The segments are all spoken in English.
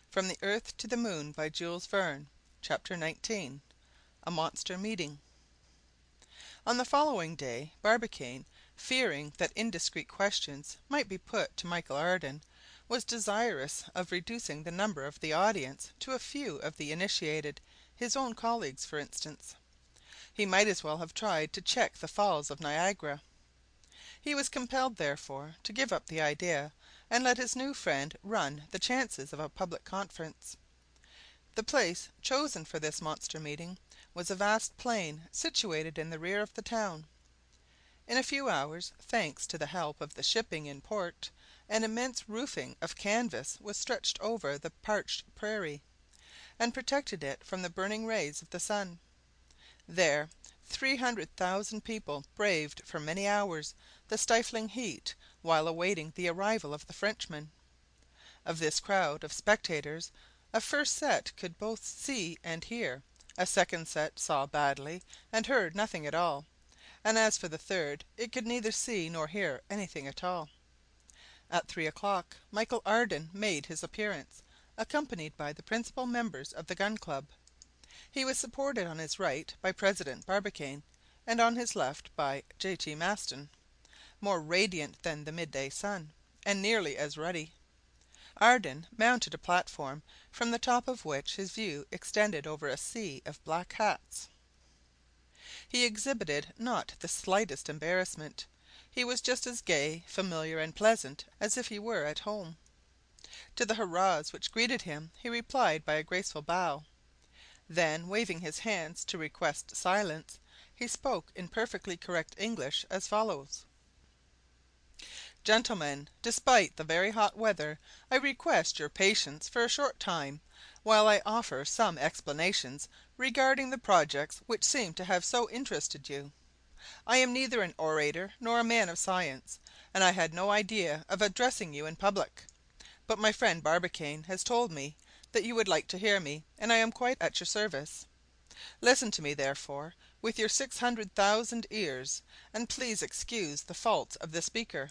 From the Earth to the Moon by Jules Verne. Chapter 19. A Monster Meeting. On the following day, Barbicane, fearing that indiscreet questions might be put to Michel Ardan, was desirous of reducing the number of the audience to a few of the initiated, his own colleagues, for instance. He might as well have tried to check the Falls of Niagara. He was compelled, therefore, to give up the idea, and let his new friend run the chances of a public conference. The place chosen for this monster meeting was a vast plain situated in the rear of the town. In a few hours, thanks to the help of the shipping in port, an immense roofing of canvas was stretched over the parched prairie, and protected it from the burning rays of the sun. There 300,000 people braved for many hours the stifling heat while awaiting the arrival of the Frenchmen. Of this crowd of spectators, a first set could both see and hear, a second set saw badly and heard nothing at all, and as for the third, it could neither see nor hear anything at all. At 3 o'clock Michel Ardan made his appearance, accompanied by the principal members of the Gun Club. He was supported on his right by President Barbicane, and on his left by J.T. Maston, more radiant than the midday sun, and nearly as ruddy. Ardan mounted a platform, from the top of which his view extended over a sea of black hats. He exhibited not the slightest embarrassment. He was just as gay, familiar, and pleasant as if he were at home. To the hurrahs which greeted him he replied by a graceful bow. Then, waving his hands to request silence, he spoke in perfectly correct English as follows: "Gentlemen, despite the very hot weather, I request your patience for a short time while I offer some explanations regarding the projects which seem to have so interested you. I am neither an orator nor a man of science, and I had no idea of addressing you in public. But my friend Barbicane has told me that you would like to hear me, and I am quite at your service. Listen to me, therefore, with your 600,000 ears, and please excuse the faults of the speaker.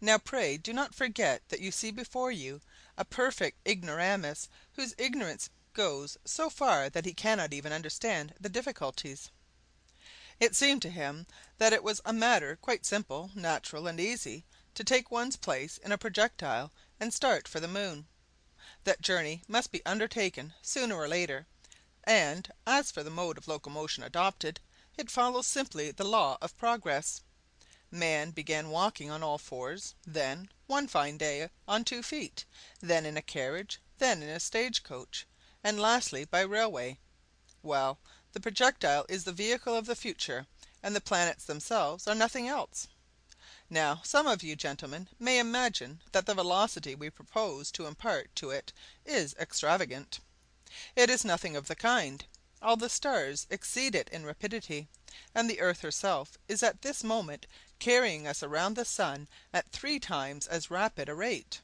Now pray do not forget that you see before you a perfect ignoramus whose ignorance goes so far that he cannot even understand the difficulties. It seemed to him that it was a matter quite simple, natural, and easy to take one's place in a projectile and start for the moon. That journey must be undertaken sooner or later, and, as for the mode of locomotion adopted, it follows simply the law of progress. Man began walking on all fours, then, one fine day, on 2 feet, then in a carriage, then in a stage-coach, and lastly by railway. Well, the projectile is the vehicle of the future, and the planets themselves are nothing else. Now, some of you, gentlemen, may imagine that the velocity we propose to impart to it is extravagant. It is nothing of the kind. All the stars exceed it in rapidity, and the earth herself is at this moment carrying us around the sun at 3 times as rapid a rate,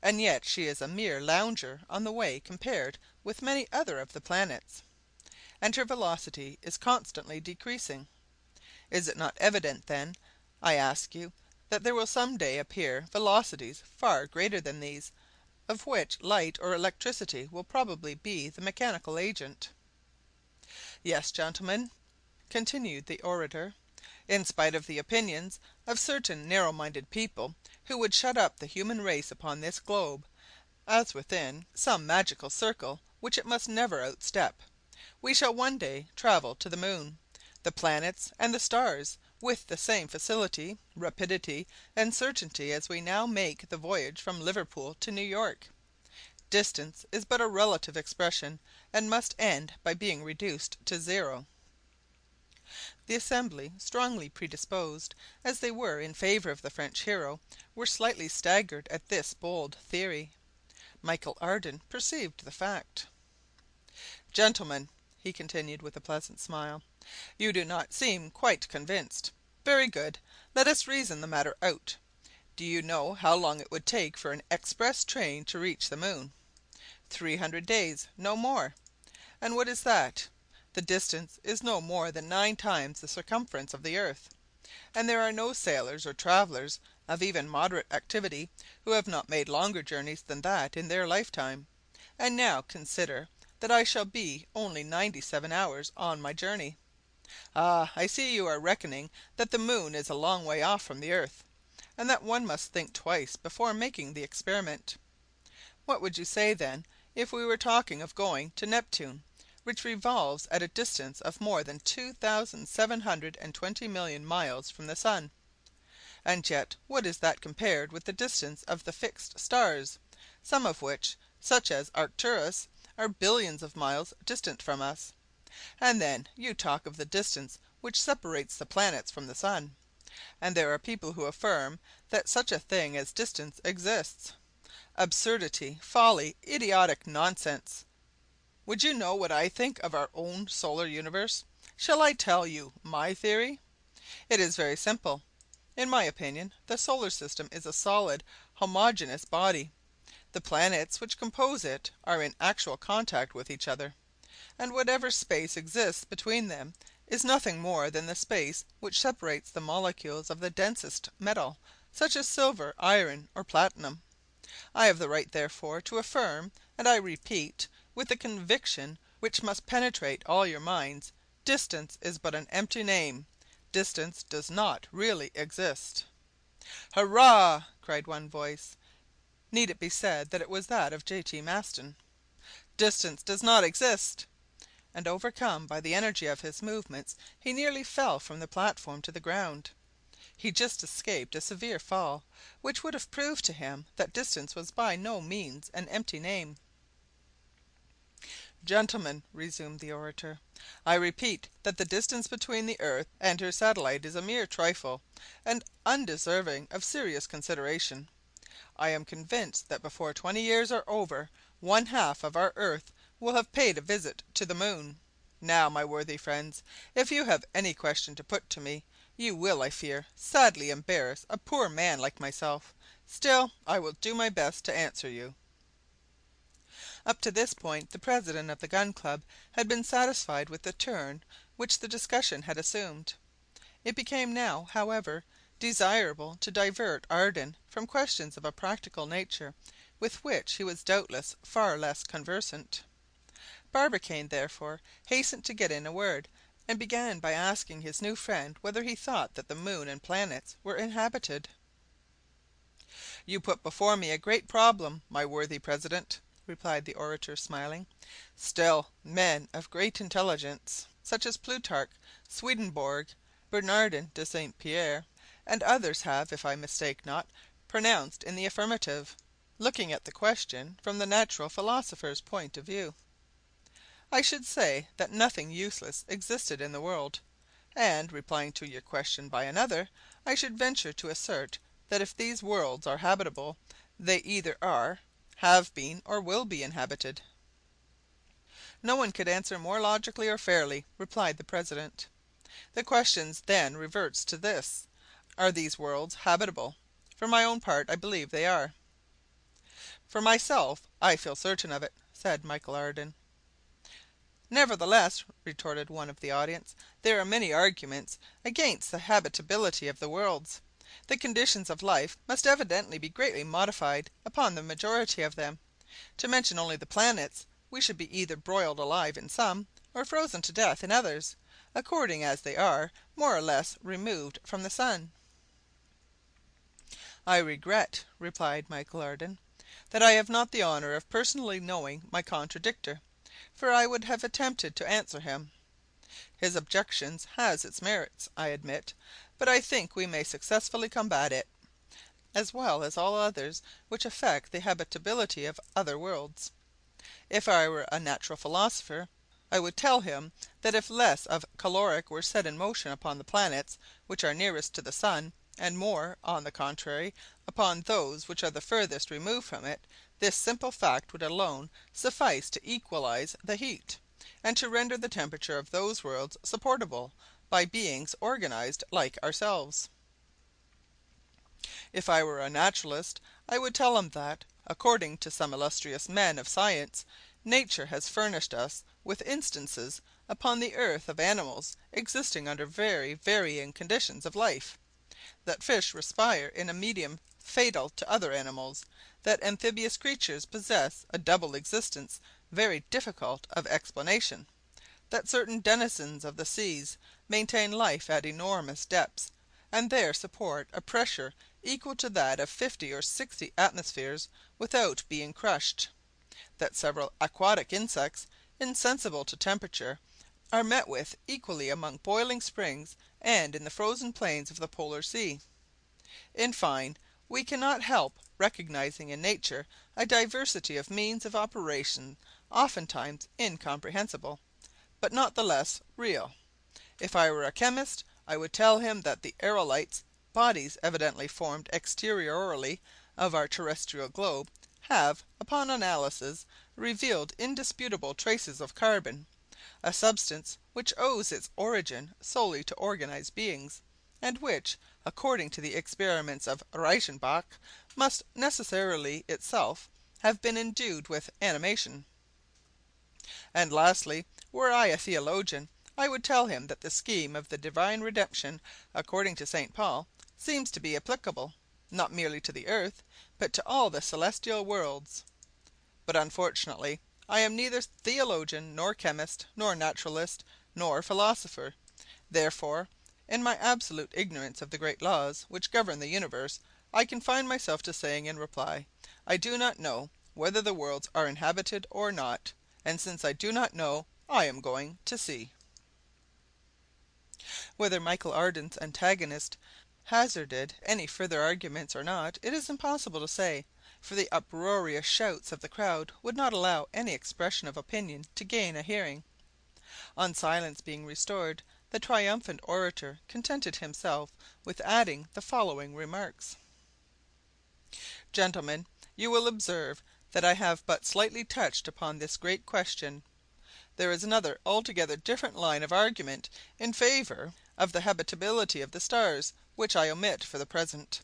and yet she is a mere lounger on the way compared with many other of the planets, and her velocity is constantly decreasing. Is it not evident, then, I ask you, that there will some day appear velocities far greater than these, of which light or electricity will probably be the mechanical agent? Yes, gentlemen," continued the orator, "in spite of the opinions of certain narrow-minded people who would shut up the human race upon this globe, as within some magical circle which it must never outstep, we shall one day travel to the moon, the planets, and the stars with the same facility, rapidity, and certainty as we now make the voyage from Liverpool to New York. Distance is but a relative expression, and must end by being reduced to zero." The assembly, strongly predisposed as they were in favor of the French hero, were slightly staggered at this bold theory. Michel Ardan perceived the fact. "Gentlemen," he continued with a pleasant smile, "you do not seem quite convinced. Very good, let us reason the matter out. Do you know how long it would take for an express train to reach the moon? 300 days, no more. And what is that? The distance is no more than 9 times the circumference of the earth, and there are no sailors or travelers of even moderate activity who have not made longer journeys than that in their lifetime. And now consider that I shall be only 97 hours on my journey. Ah, I see you are reckoning that the moon is a long way off from the earth, and that one must think twice before making the experiment. What would you say, then, if we were talking of going to Neptune, which revolves at a distance of more than 2,720 million miles from the sun? And yet what is that compared with the distance of the fixed stars, some of which, such as Arcturus, are billions of miles distant from us? And then you talk of the distance which separates the planets from the sun, and there are people who affirm that such a thing as distance exists. Absurdity, folly, idiotic nonsense! Would you know what I think of our own solar universe? Shall I tell you my theory? It is very simple. In my opinion, the solar system is a solid, homogeneous body. The planets which compose it are in actual contact with each other, and whatever space exists between them is nothing more than the space which separates the molecules of the densest metal, such as silver, iron, or platinum. I have the right, therefore, to affirm, and I repeat, with a conviction which must penetrate all your minds, distance is but an empty name. Distance does not really exist." "Hurrah!" cried one voice. Need it be said that it was that of J.T. Maston? "Distance does not exist!" And overcome by the energy of his movements, he nearly fell from the platform to the ground. He just escaped a severe fall, which would have proved to him that distance was by no means an empty name. "Gentlemen," resumed the orator, "I repeat that the distance between the earth and her satellite is a mere trifle, and undeserving of serious consideration. I am convinced that before 20 years are over, one half of our earth will have paid a visit to the moon. Now, my worthy friends, if you have any question to put to me, you will, I fear, sadly embarrass a poor man like myself. Still, I will do my best to answer you." Up to this point the president of the Gun Club had been satisfied with the turn which the discussion had assumed. It became now, however, desirable to divert Ardan from questions of a practical nature with which he was doubtless far less conversant. Barbicane, therefore, hastened to get in a word, and began by asking his new friend whether he thought that the moon and planets were inhabited. "You put before me a great problem, my worthy president," replied the orator, smiling. "Still, men of great intelligence, such as Plutarch, Swedenborg, Bernardin de Saint Pierre, and others have, if I mistake not, pronounced in the affirmative, looking at the question from the natural philosopher's point of view. I should say that nothing useless existed in the world, and, replying to your question by another, I should venture to assert that if these worlds are habitable, they either are, have been, or will be inhabited." "No one could answer more logically or fairly," replied the president. "The question then reverts to this: are these worlds habitable? For my own part, I believe they are." "For myself, I feel certain of it," said Michel Ardan. "Nevertheless," retorted one of the audience, "there are many arguments against the habitability of the worlds. The conditions of life must evidently be greatly modified upon the majority of them. To mention only the planets, we should be either broiled alive in some, or frozen to death in others, according as they are more or less removed from the sun." "I regret," replied Michel Ardan, "that I have not the honor of personally knowing my contradictor, for I would have attempted to answer him. His objection has its merits, I admit, but I think we may successfully combat it, as well as all others which affect the habitability of other worlds. If I were a natural philosopher, I would tell him that if less of caloric were set in motion upon the planets which are nearest to the sun, and more, on the contrary, upon those which are the furthest removed from it, this simple fact would alone suffice to equalize the heat, and to render the temperature of those worlds supportable by beings organized like ourselves. If I were a naturalist, I would tell him that, according to some illustrious men of science, nature has furnished us with instances upon the earth of animals existing under very varying conditions of life; that fish respire in a medium fatal to other animals; that amphibious creatures possess a double existence very difficult of explanation, that certain denizens of the seas maintain life at enormous depths, and there support a pressure equal to that of 50 or 60 atmospheres without being crushed, that several aquatic insects, insensible to temperature, are met with equally among boiling springs and in the frozen plains of the Polar Sea. In fine, we cannot help recognizing in nature a diversity of means of operation oftentimes incomprehensible, but not the less real. If I were a chemist, I would tell him that the aerolites, bodies evidently formed exteriorly of our terrestrial globe, have, upon analysis, revealed indisputable traces of carbon, a substance which owes its origin solely to organized beings, and which, according to the experiments of Reichenbach, must necessarily itself have been endued with animation. And lastly, were I a theologian, I would tell him that the scheme of the divine redemption, according to St. Paul, seems to be applicable, not merely to the earth, but to all the celestial worlds. But unfortunately I am neither theologian, nor chemist, nor naturalist, nor philosopher. Therefore, in my absolute ignorance of the great laws which govern the universe, I confine myself to saying in reply, I do not know whether the worlds are inhabited or not, and since I do not know, I am going to see. Whether Michel Ardan's antagonist hazarded any further arguments or not, it is impossible to say, for the uproarious shouts of the crowd would not allow any expression of opinion to gain a hearing. On silence being restored, the triumphant orator contented himself with adding the following remarks: "Gentlemen, you will observe that I have but slightly touched upon this great question. There is another altogether different line of argument in favor of the habitability of the stars, which I omit for the present.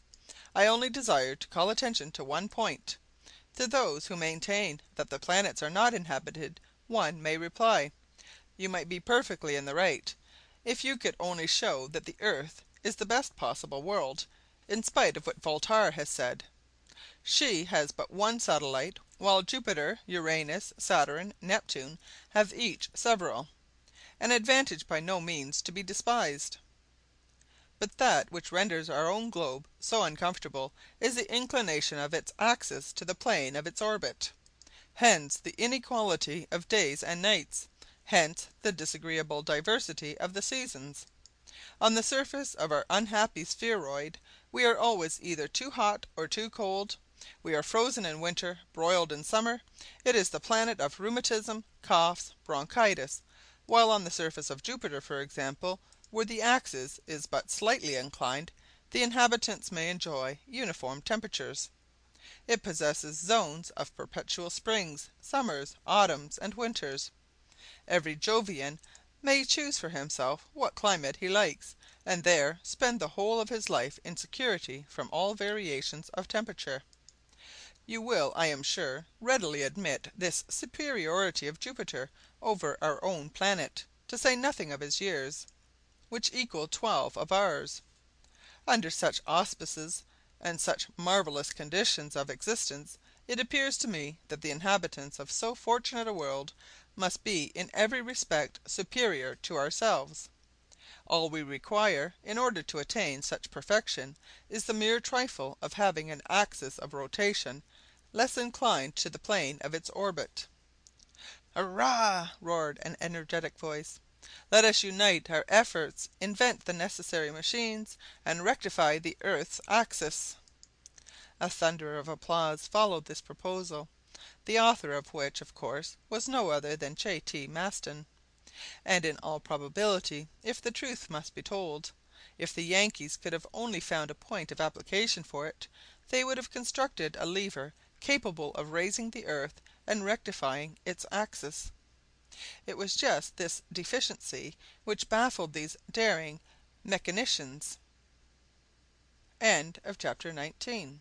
I only desire to call attention to one point. To those who maintain that the planets are not inhabited, one may reply, you might be perfectly in the right, if you could only show that the earth is the best possible world, in spite of what Voltaire has said. She has but one satellite, while Jupiter, Uranus, Saturn, Neptune have each several, an advantage by no means to be despised. But that which renders our own globe so uncomfortable is the inclination of its axis to the plane of its orbit. Hence the inequality of days and nights, hence the disagreeable diversity of the seasons. On the surface of our unhappy spheroid we are always either too hot or too cold. We are frozen in winter, broiled in summer. It is the planet of rheumatism, coughs, bronchitis, while on the surface of Jupiter, for example, where the axis is but slightly inclined, the inhabitants may enjoy uniform temperatures. It possesses zones of perpetual springs, summers, autumns, and winters. Every Jovian may choose for himself what climate he likes, and there spend the whole of his life in security from all variations of temperature. You will, I am sure, readily admit this superiority of Jupiter over our own planet, to say nothing of his years, which equal 12 of ours. Under such auspices and such marvellous conditions of existence, it appears to me that the inhabitants of so fortunate a world must be in every respect superior to ourselves. All we require, in order to attain such perfection, is the mere trifle of having an axis of rotation less inclined to the plane of its orbit." "Hurrah!" roared an energetic voice. "Let us unite our efforts, invent the necessary machines, and rectify the earth's axis." A thunder of applause followed this proposal, the author of which, of course, was no other than J.T. Maston. And in all probability, if the truth must be told, if the Yankees could have only found a point of application for it, they would have constructed a lever capable of raising the earth and rectifying its axis. It was just this deficiency which baffled these daring mechanicians. Chapter 20.